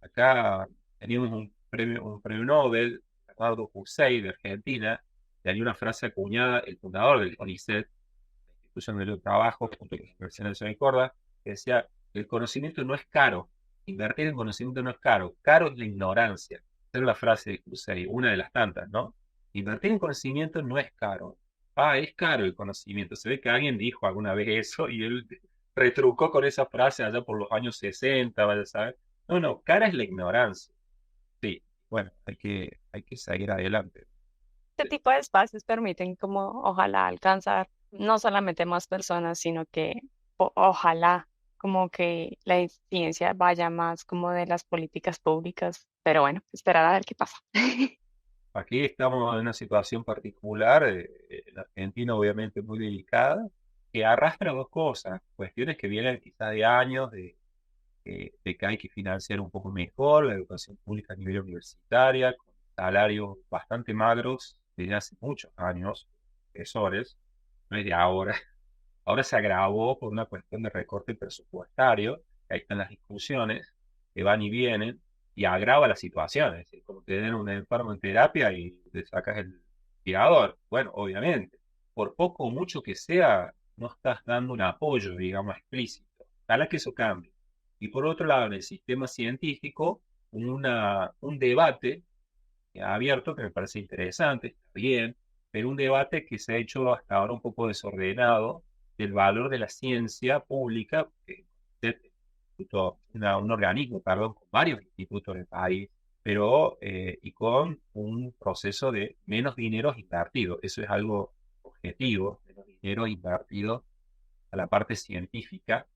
Acá teníamos un premio Nobel, Eduardo Hussein, de Argentina, tenía una frase acuñada, el fundador del CONICET, la institución de trabajo, junto con la Universidad Nacional de Córdoba, que decía, el conocimiento no es caro, invertir en conocimiento no es caro, caro es la ignorancia. Esa es la frase de Hussein, una de las tantas, ¿no? Invertir en conocimiento no es caro. Ah, es caro el conocimiento. Se ve que alguien dijo alguna vez eso y él retrucó con esa frase allá por los años 60, vaya a saber. No, no, cara es la ignorancia. Sí, bueno, hay que seguir adelante. Este tipo de espacios permiten como ojalá alcanzar no solamente más personas, sino que ojalá como que la ciencia vaya más como de las políticas públicas. Pero bueno, esperar a ver qué pasa. Aquí estamos en una situación particular, en Argentina obviamente muy delicada, que arrastra dos cosas, cuestiones que vienen quizás de años, de que hay que financiar un poco mejor la educación pública a nivel universitaria, con salarios bastante magros desde hace muchos años, profesores, no es de ahora. Ahora se agravó por una cuestión de recorte presupuestario, ahí están las discusiones que van y vienen, y agrava la situación, es decir, como tener un enfermo en terapia y le sacas el tirador. Bueno, obviamente, por poco o mucho que sea, no estás dando un apoyo, digamos, explícito. Ojalá que eso cambie. Y por otro lado, en el sistema científico, un debate abierto que me parece interesante, está bien, pero un debate que se ha hecho hasta ahora un poco desordenado del valor de la ciencia pública, que es un organismo, perdón, con varios institutos del país, pero y con un proceso de menos dinero invertido. Eso es algo objetivo, menos dinero invertido a la parte científica.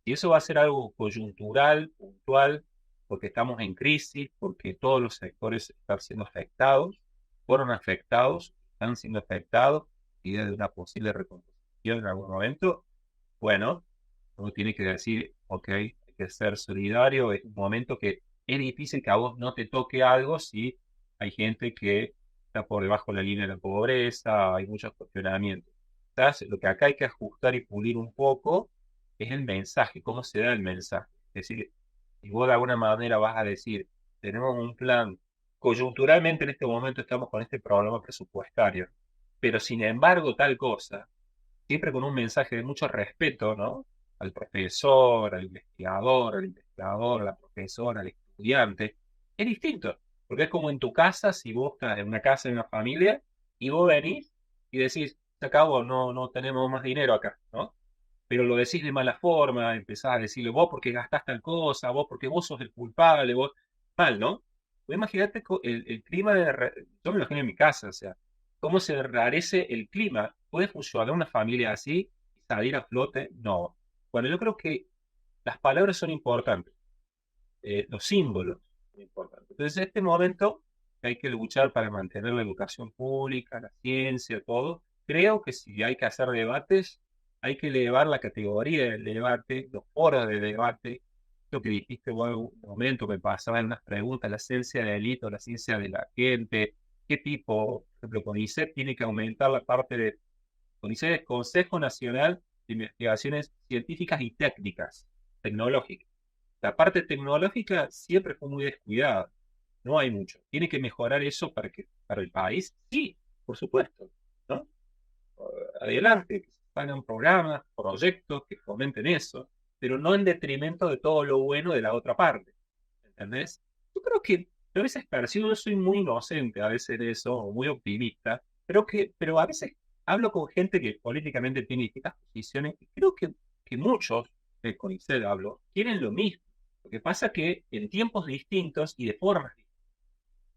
Y eso va a ser algo coyuntural, puntual, porque estamos en crisis, porque todos los sectores están siendo afectados, fueron afectados, están siendo afectados, y de una posible recomposición en algún momento. Bueno, uno tiene que decir, ok, hay que ser solidario, es un momento que es difícil que a vos no te toque algo si hay gente que está por debajo de la línea de la pobreza, hay muchos cuestionamientos. Entonces, lo que acá hay que ajustar y pulir un poco es el mensaje, cómo se da el mensaje. Es decir, si vos de alguna manera vas a decir, tenemos un plan, coyunturalmente en este momento estamos con este problema presupuestario, pero sin embargo tal cosa, siempre con un mensaje de mucho respeto, ¿no? Al profesor, al investigador, a la profesora, al estudiante. Es distinto, porque es como en tu casa, si vos estás en una casa, en una familia, y vos venís y decís, se acabó, no tenemos más dinero acá, ¿no? Pero lo decís de mala forma, empezás a decirle vos porque gastás tal cosa, vos porque vos sos el culpable, vos, mal, ¿no? Pues imagínate el clima yo me lo imagino en mi casa, o sea, cómo se enrarece el clima. ¿Puede funcionar una familia así y salir a flote? No. Bueno, yo creo que las palabras son importantes, los símbolos son importantes. Entonces, en este momento que hay que luchar para mantener la educación pública, la ciencia, todo, creo que si hay que hacer debates, hay que elevar la categoría del debate, los foros de debate. Lo que dijiste vos en un momento, me pasaban unas preguntas, la ciencia de élite o la ciencia de la gente, qué tipo, por ejemplo, CONICET tiene que aumentar la parte de CONICET, es Consejo Nacional de Investigaciones Científicas y Técnicas, Tecnológicas. La parte tecnológica siempre fue muy descuidada, no hay mucho. Tiene que mejorar eso para el país, sí, por supuesto, ¿no? Adelante, que se hagan programas, proyectos que fomenten eso, pero no en detrimento de todo lo bueno de la otra parte, ¿entendés? Yo creo que a veces percibo, yo soy muy inocente a veces de eso, o muy optimista, pero a veces hablo con gente que políticamente tiene distintas posiciones y creo que muchos, de CONICET hablo, quieren lo mismo. Lo que pasa es que en tiempos distintos y de formas distintas.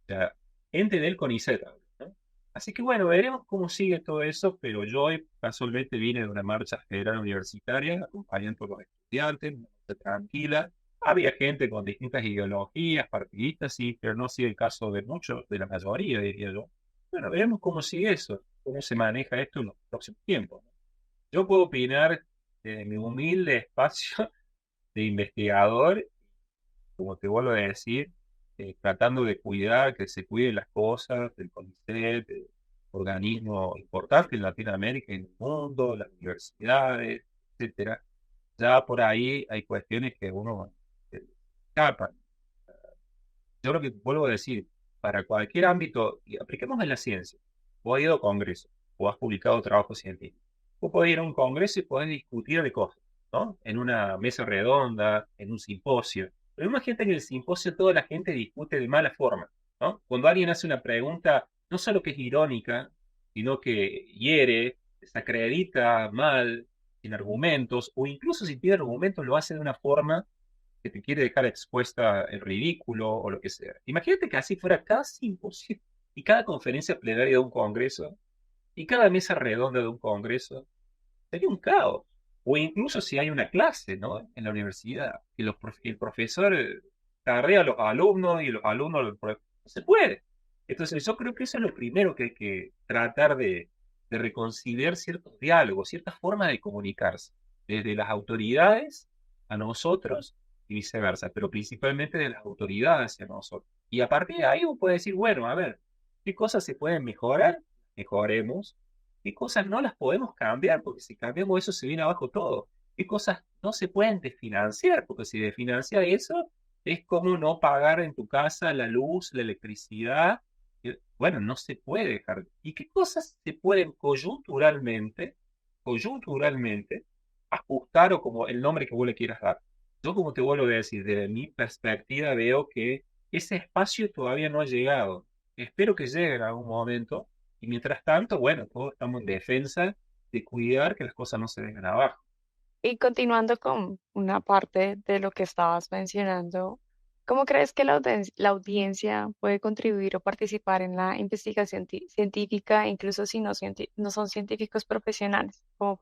O sea, gente del CONICET hablo, ¿no? Así que bueno, veremos cómo sigue todo eso, pero yo hoy casualmente vine de una marcha federal universitaria acompañando a los estudiantes, una marcha tranquila. Había gente con distintas ideologías, partidistas, sí, pero no sigue el caso de muchos, de la mayoría, diría yo. Bueno, veremos cómo sigue eso, cómo se maneja esto en los próximos tiempos, ¿no? Yo puedo opinar de mi humilde espacio de investigador, como te vuelvo a decir, tratando de cuidar, que se cuiden las cosas del CONICET, organismo importante en Latinoamérica y en el mundo, las universidades, etcétera. Ya por ahí hay cuestiones que uno escapan. Yo lo que vuelvo a decir, para cualquier ámbito, y apliquemos en la ciencia, vos has ido a congreso, o has publicado trabajos científicos. Vos podés ir a un congreso y podés discutir de cosas, ¿no? En una mesa redonda, en un simposio. Pero imagínate que en el simposio toda la gente discute de mala forma, ¿no? Cuando alguien hace una pregunta, no solo que es irónica, sino que hiere, desacredita mal, sin argumentos, o incluso si tiene argumentos lo hace de una forma que te quiere dejar expuesta el ridículo o lo que sea. Imagínate que así fuera casi imposible. Y cada conferencia plenaria de un congreso, y cada mesa redonda de un congreso, sería un caos. O incluso si hay una clase, ¿no? En la universidad, que el profesor carrea a los alumnos y los alumnos no se puede. Entonces yo creo que eso es lo primero que hay que tratar de reconciliar ciertos diálogos, ciertas formas de comunicarse, desde las autoridades a nosotros y viceversa, pero principalmente de las autoridades hacia nosotros. Y a partir de ahí uno puede decir, bueno, a ver, ¿qué cosas se pueden mejorar? Mejoremos. ¿Qué cosas no las podemos cambiar? Porque si cambiamos eso se viene abajo todo. ¿Qué cosas no se pueden desfinanciar? Porque si desfinancia eso, es como no pagar en tu casa la luz, la electricidad. Bueno, no se puede dejar. ¿Y qué cosas se pueden coyunturalmente, ajustar o como el nombre que vos le quieras dar? Yo, como te vuelvo a decir, desde mi perspectiva veo que ese espacio todavía no ha llegado. Espero que llegue en algún momento y mientras tanto, bueno, todos estamos en defensa de cuidar que las cosas no se vengan abajo. Y continuando con una parte de lo que estabas mencionando, ¿cómo crees que la audiencia puede contribuir o participar en la investigación científica, incluso si no son científicos profesionales? ¿Cómo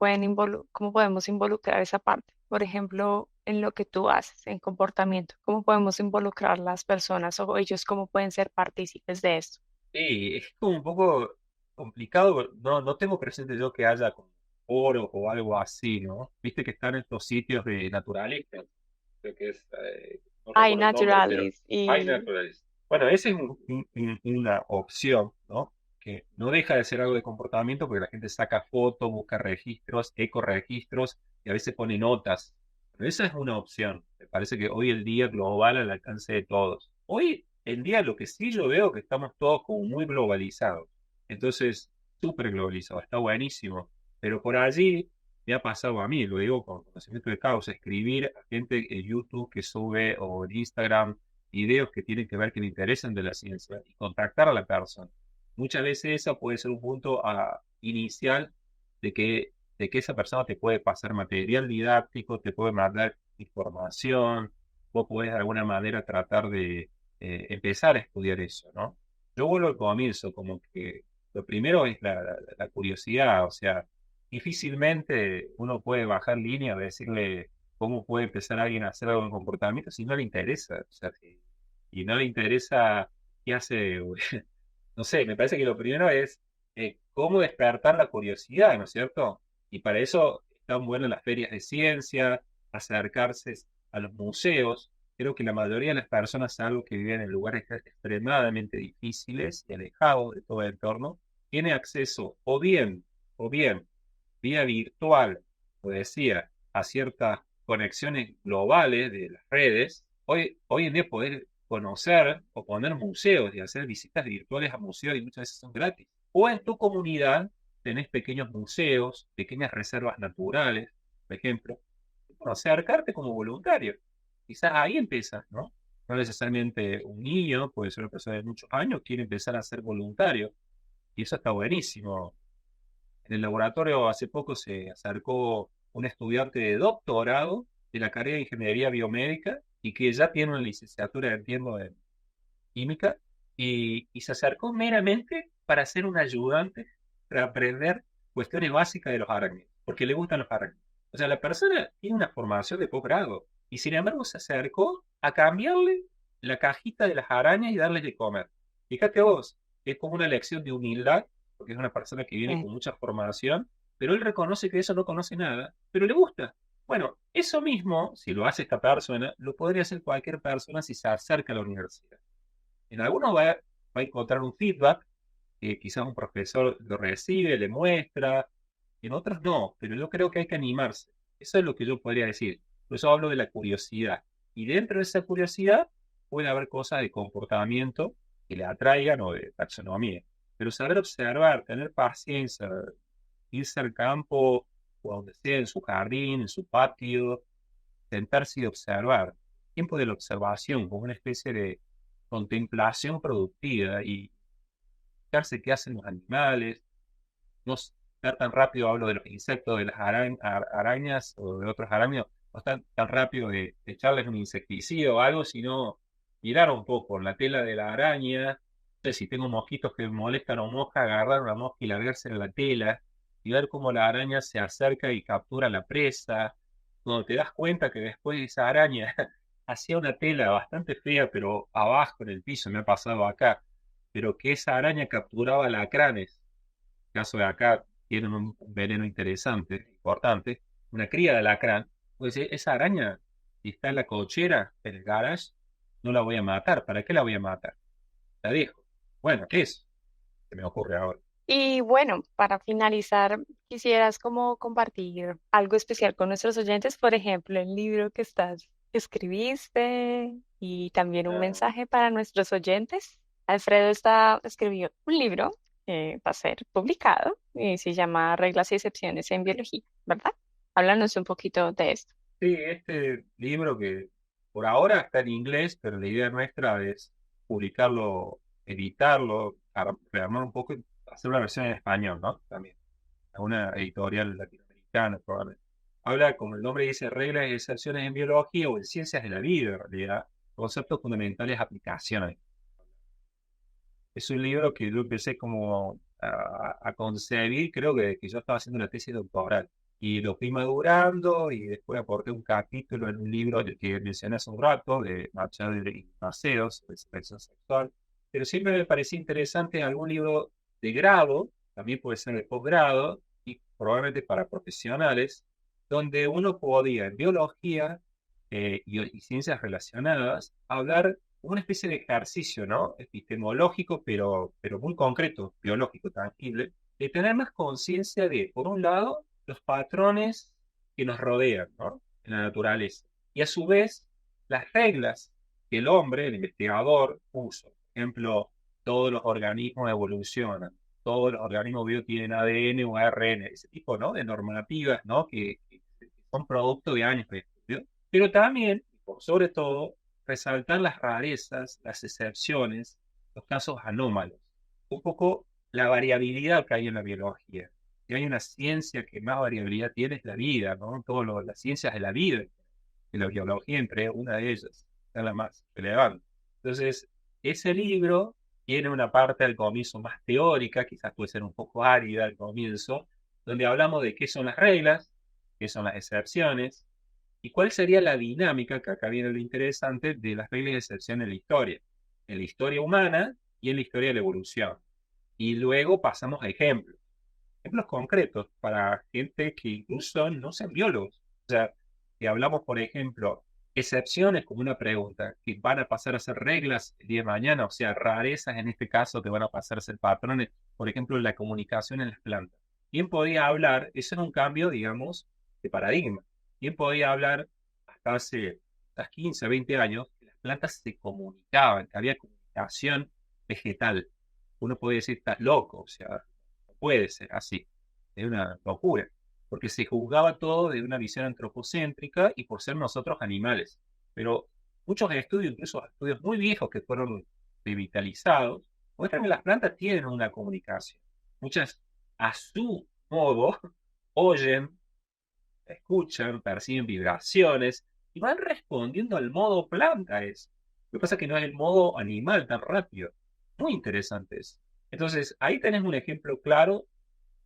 podemos involucrar esa parte? Por ejemplo, en lo que tú haces, en comportamiento, ¿cómo podemos involucrar las personas o ellos cómo pueden ser partícipes de esto? Sí, es como un poco complicado, no tengo presente yo que haya como foros o algo así, ¿no? Viste que están estos sitios de naturalistas, creo que es, no Hay recuerdo el nombre, pero naturales hay y naturalistas. Bueno, esa es una opción, ¿no? Que no deja de ser algo de comportamiento porque la gente saca fotos, busca registros, ecoregistros y a veces pone notas. Pero esa es una opción. Me parece que hoy el día global al alcance de todos. Hoy en día lo que sí yo veo que estamos todos como muy globalizados. Entonces, súper globalizados, está buenísimo. Pero por allí me ha pasado a mí, lo digo con conocimiento de causa, escribir a gente en YouTube que sube o en Instagram videos que tienen que ver, que le interesan de la ciencia y contactar a la persona. Muchas veces eso puede ser un punto inicial de que esa persona te puede pasar material didáctico, te puede mandar información, vos podés de alguna manera tratar de empezar a estudiar eso, ¿no? Yo vuelvo al comienzo, como que lo primero es la curiosidad, o sea, difícilmente uno puede bajar línea y decirle ¿Cómo puede empezar alguien a hacer algo en comportamiento si no le interesa? O sea, y no le interesa qué hace, no sé, me parece que lo primero es cómo despertar la curiosidad, ¿no es cierto? Y para eso están buenas las ferias de ciencia, acercarse a los museos. Creo que la mayoría de las personas, salvo que viven en lugares extremadamente difíciles y alejados de todo el entorno, tiene acceso o bien vía virtual, como decía, a ciertas conexiones globales de las redes. Hoy en día poder conocer o poner museos y hacer visitas virtuales a museos y muchas veces son gratis. O en tu comunidad tenés pequeños museos, pequeñas reservas naturales, por ejemplo. Bueno, acercarte como voluntario. Quizás ahí empiezas, ¿no? No necesariamente un niño, puede ser una persona de muchos años, quiere empezar a ser voluntario. Y eso está buenísimo. En el laboratorio hace poco se acercó un estudiante de doctorado de la carrera de Ingeniería Biomédica y que ya tiene una licenciatura, entiendo, en química, y se acercó meramente para ser un ayudante, para aprender cuestiones básicas de los arácnidos, porque le gustan los arácnidos. O sea, la persona tiene una formación de posgrado y sin embargo se acercó a cambiarle la cajita de las arañas y darles de comer. Fíjate vos, es como una lección de humildad, porque es una persona que viene Eh, con mucha formación, pero él reconoce que eso no conoce nada, pero le gusta. Bueno, eso mismo, si lo hace esta persona, lo podría hacer cualquier persona si se acerca a la universidad. En algunos va a encontrar un feedback, que quizás un profesor lo recibe, le muestra, en otros no, pero yo creo que hay que animarse. Eso es lo que yo podría decir. Por eso hablo de la curiosidad. Y dentro de esa curiosidad puede haber cosas de comportamiento que le atraigan o de taxonomía. Pero saber observar, tener paciencia, irse al campo o a donde sea, en su jardín, en su patio, sentarse y observar. Tiempo de la observación como una especie de contemplación productiva y fijarse qué hacen los animales, no estar tan rápido, hablo de los insectos, de las arañas o de otros arácnidos, no estar tan rápido de echarles un insecticida o algo, sino mirar un poco la tela de la araña. Entonces, si tengo mosquitos que me molestan o mosca, agarrar una mosca y largarse en la tela y ver cómo la araña se acerca y captura la presa. Cuando te das cuenta que después esa araña hacía una tela bastante fea, pero abajo en el piso, me ha pasado acá, pero que esa araña capturaba alacranes. En el caso de acá tienen un veneno interesante, importante, una cría de alacrán. Pues esa araña, si está en la cochera, en el garage, no la voy a matar. ¿Para qué la voy a matar? La dejo. Bueno, ¿qué es? Se me ocurre ahora. Y bueno, para finalizar, quisieras como compartir algo especial con nuestros oyentes, por ejemplo, el libro que escribiste y también un Ah, mensaje para nuestros oyentes. Escribió un libro que va a ser publicado y se llama Reglas y excepciones en biología, ¿verdad? Háblanos un poquito de esto. sí, este libro que por ahora está en inglés, pero la idea nuestra es publicarlo, editarlo, rearmar un poco y hacer una versión en español, ¿no? También. A una editorial latinoamericana, probablemente. Habla, como el nombre dice, reglas y excepciones en biología o en ciencias de la vida, en realidad, conceptos fundamentales, aplicaciones. Es un libro que yo empecé como a concebir, creo que yo estaba haciendo una tesis doctoral. Y lo fui madurando y después aporté un capítulo en un libro que mencioné hace un rato, de Machado y Macedo, sobre selección sexual. Pero siempre me parecía interesante algún libro de grado, también puede ser de posgrado, y probablemente para profesionales, donde uno podía en biología y ciencias relacionadas hablar una especie de ejercicio, ¿no? Epistemológico, pero muy concreto, biológico, tangible, de tener más conciencia de, por un lado, los patrones que nos rodean, ¿no? En la naturaleza. Y a su vez, las reglas que el hombre, el investigador, puso. Por ejemplo, todos los organismos evolucionan, todos los organismos vivos tienen ADN o ARN, ese tipo, ¿no? De normativas, ¿no? Que son producto de años de estudio. Pero también, por sobre todo, resaltar las rarezas, las excepciones, los casos anómalos. Un poco la variabilidad que hay en la biología. Si hay una ciencia que más variabilidad tiene es la vida, ¿no? Todas las ciencias de la vida, y la biología entre una de ellas, es la más relevante. Entonces, ese libro tiene una parte al comienzo más teórica, quizás puede ser un poco árida al comienzo, donde hablamos de qué son las reglas, qué son las excepciones, ¿Y cuál sería la dinámica, que acá viene lo interesante, de las reglas de excepción en la historia? En la historia humana y en la historia de la evolución. Y luego pasamos a ejemplos. Ejemplos concretos para gente que incluso no sean biólogos. O sea, si hablamos, por ejemplo, excepciones como una pregunta, que van a pasar a ser reglas el día de mañana, o sea, rarezas en este caso que van a pasar a ser patrones, por ejemplo, la comunicación en las plantas. ¿Quién podía hablar? Eso era un cambio, digamos, de paradigma. ¿Quién podía hablar hasta 15, 20 años, que las plantas se comunicaban, que había comunicación vegetal? Uno puede decir, estás loco, o sea, no puede ser así, es una locura, porque se juzgaba todo de una visión antropocéntrica y por ser nosotros animales. Pero muchos estudios, incluso estudios muy viejos que fueron revitalizados, muestran que las plantas tienen una comunicación. Muchas, a su modo, oyen, escuchan, perciben vibraciones y van respondiendo al modo planta. Lo que pasa es que no es el modo animal tan rápido. Muy interesante eso. Entonces, ahí tenés un ejemplo claro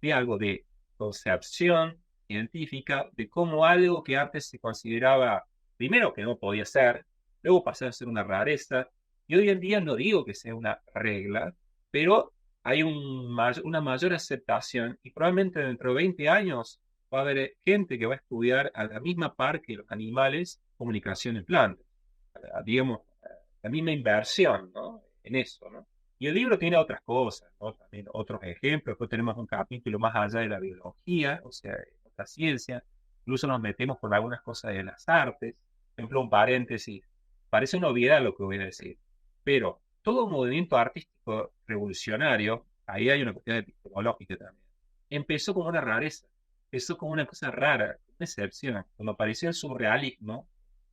de algo de concepción científica, de cómo algo que antes se consideraba, primero que no podía ser, luego pasó a ser una rareza, y hoy en día no digo que sea una regla, pero hay una mayor aceptación y probablemente dentro de 20 años va a haber gente que va a estudiar a la misma par que los animales comunicación en plantas, digamos, la misma inversión, ¿no? En eso, ¿no? Y el libro tiene otras cosas, ¿no? También otros ejemplos. Después tenemos un capítulo más allá de la biología, o sea, de otra ciencia. Incluso nos metemos con algunas cosas de las artes. Por ejemplo, un paréntesis. Parece una obviedad lo que voy a decir, pero todo movimiento artístico revolucionario, ahí hay una cuestión epistemológica también, empezó como una rareza, empezó como una cosa rara, una excepción. Cuando apareció el surrealismo,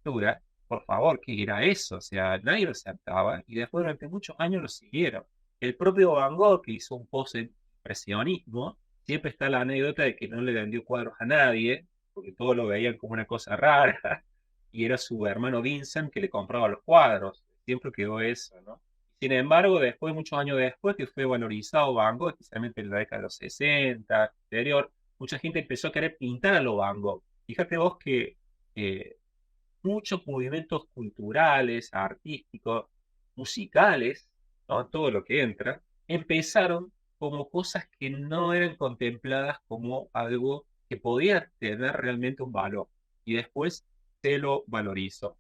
dura, por favor, ¿qué era eso? O sea, nadie lo aceptaba y después durante muchos años lo siguieron. El propio Van Gogh, que hizo un post-impresionismo, siempre está la anécdota de que no le vendió cuadros a nadie, porque todos lo veían como una cosa rara, y era su hermano Vincent que le compraba los cuadros. Siempre quedó eso, ¿no? Sin embargo, después, muchos años después, que fue valorizado Van Gogh, especialmente en la década de los 60, anterior, mucha gente empezó a querer pintar a los Van Gogh. Fíjate vos que eh, muchos movimientos culturales, artísticos, musicales, ¿no? Todo lo que entra, empezaron como cosas que no eran contempladas como algo que podía tener realmente un valor. Y después se lo valorizó.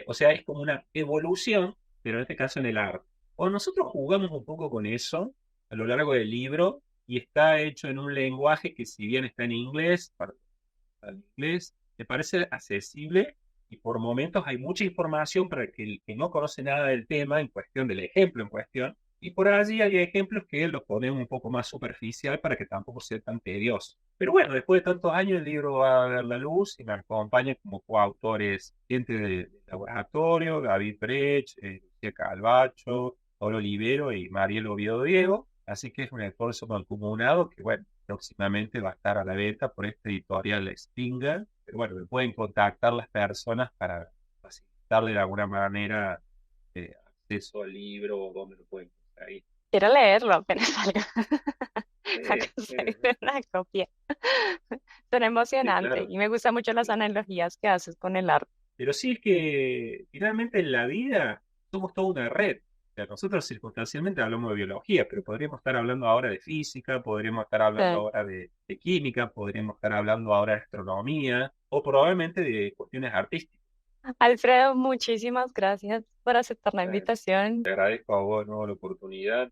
O sea, es como una evolución, pero en este caso en el arte. O nosotros jugamos un poco con eso a lo largo del libro y está hecho en un lenguaje que si bien está en inglés, para el inglés, me parece accesible y por momentos hay mucha información para el que no conoce nada del tema en cuestión del ejemplo en cuestión. Y por allí hay ejemplos que los ponemos un poco más superficial para que tampoco sea tan tedioso. Pero bueno, después de tantos años el libro va a ver la luz y me acompaña como coautores gente del laboratorio, David Brecht, Lucía Calvacho, Paulo Olivero y Mariel Oviedo Diego. Así que es un esfuerzo mancomunado que, bueno, próximamente va a estar a la venta por esta editorial Stinger. Pero bueno, me pueden contactar las personas para facilitarle de alguna manera acceso al libro o dónde lo pueden conseguir. Quiero leerlo apenas salga. Sí, Acá sí, se ve una copia. Suena sí, emocionante claro. y me gustan mucho las analogías que haces con el arte. Pero sí es que finalmente en la vida somos toda una red. O sea, nosotros circunstancialmente hablamos de biología, pero podríamos estar hablando ahora de física, podríamos estar hablando ahora de química, podríamos estar hablando ahora de astronomía o probablemente de cuestiones artísticas. Alfredo, muchísimas gracias por aceptar la Eh, invitación. Te agradezco a vos, ¿no? La oportunidad.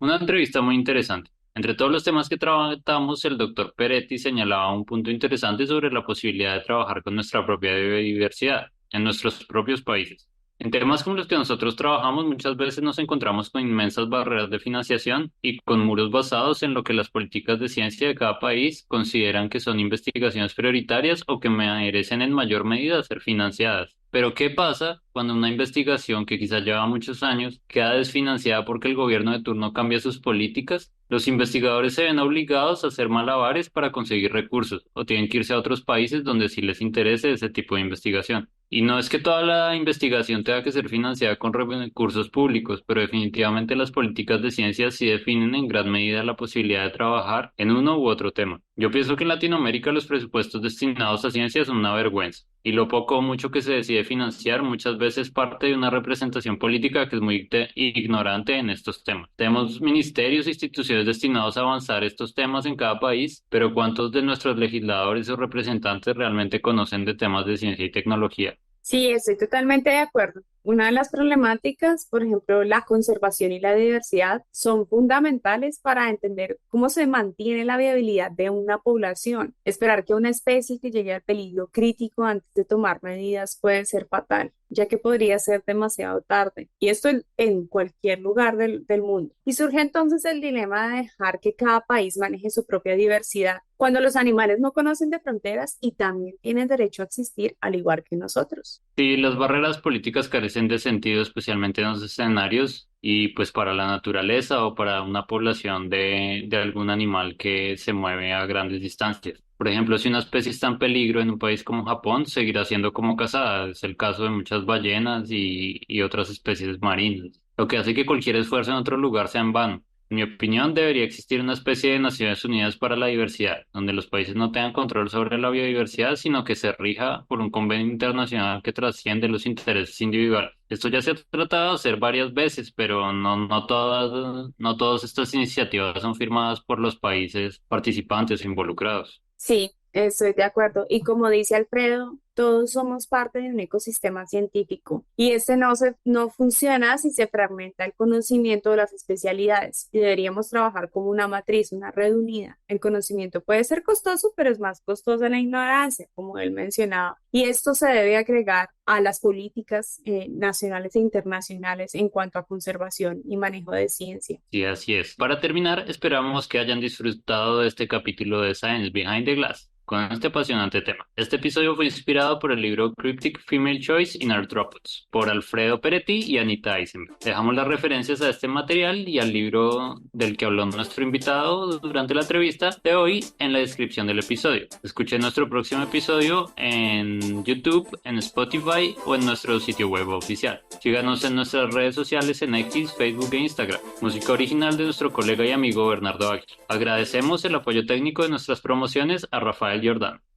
Una entrevista muy interesante. Entre todos los temas que tratamos, el doctor Peretti señalaba un punto interesante sobre la posibilidad de trabajar con nuestra propia biodiversidad en nuestros propios países. En temas como los que nosotros trabajamos, muchas veces nos encontramos con inmensas barreras de financiación y con muros basados en lo que las políticas de ciencia de cada país consideran que son investigaciones prioritarias o que merecen en mayor medida ser financiadas. Pero ¿qué pasa cuando una investigación que quizás lleva muchos años queda desfinanciada porque el gobierno de turno cambia sus políticas? Los investigadores se ven obligados a hacer malabares para conseguir recursos o tienen que irse a otros países donde sí les interese ese tipo de investigación. Y no es que toda la investigación tenga que ser financiada con recursos públicos, pero definitivamente las políticas de ciencia sí definen en gran medida la posibilidad de trabajar en uno u otro tema. Yo pienso que en Latinoamérica los presupuestos destinados a ciencia son una vergüenza, y lo poco o mucho que se decide financiar muchas veces parte de una representación política que es muy ignorante en estos temas. Tenemos ministerios e instituciones destinados a avanzar estos temas en cada país, pero ¿cuántos de nuestros legisladores o representantes realmente conocen de temas de ciencia y tecnología? Sí, estoy totalmente de acuerdo. Una de las problemáticas, por ejemplo, la conservación y la diversidad, son fundamentales para entender cómo se mantiene la viabilidad de una población. Esperar que una especie que llegue al peligro crítico antes de tomar medidas puede ser fatal, ya que podría ser demasiado tarde. Y esto en cualquier lugar del mundo. Y surge entonces el dilema de dejar que cada país maneje su propia diversidad, cuando los animales no conocen de fronteras y también tienen derecho a existir al igual que nosotros. Sí, las barreras políticas carecen de sentido, especialmente en los escenarios y pues para la naturaleza o para una población de algún animal que se mueve a grandes distancias. Por ejemplo, si una especie está en peligro en un país como Japón, seguirá siendo como cazada. Es el caso de muchas ballenas y otras especies marinas, lo que hace que cualquier esfuerzo en otro lugar sea en vano. En mi opinión, debería existir una especie de Naciones Unidas para la diversidad, donde los países no tengan control sobre la biodiversidad, sino que se rija por un convenio internacional que trasciende los intereses individuales. Esto ya se ha tratado de hacer varias veces, pero no todas estas iniciativas son firmadas por los países participantes o involucrados. Sí, estoy de acuerdo. Y como dice Alfredo, todos somos parte de un ecosistema científico y este no funciona si se fragmenta el conocimiento de las especialidades y deberíamos trabajar como una matriz, una red unida. El conocimiento puede ser costoso, pero es más costosa la ignorancia, como él mencionaba. Y esto se debe agregar a las políticas nacionales e internacionales en cuanto a conservación y manejo de ciencia. Sí, así es. Para terminar, esperamos que hayan disfrutado de este capítulo de Science Behind the Glass con este apasionante tema. Este episodio fue inspirado por el libro Cryptic Female Choice in Arthropods por Alfredo Peretti y Anita Eisenberg. Dejamos las referencias a este material y al libro del que habló nuestro invitado durante la entrevista de hoy en la descripción del episodio. Escuchen nuestro próximo episodio en YouTube, en Spotify o en nuestro sitio web oficial. Síganos en nuestras redes sociales en X, Facebook e Instagram. Música original de nuestro colega y amigo Bernardo Águila. Agradecemos el apoyo técnico de nuestras promociones a Rafael Jordán.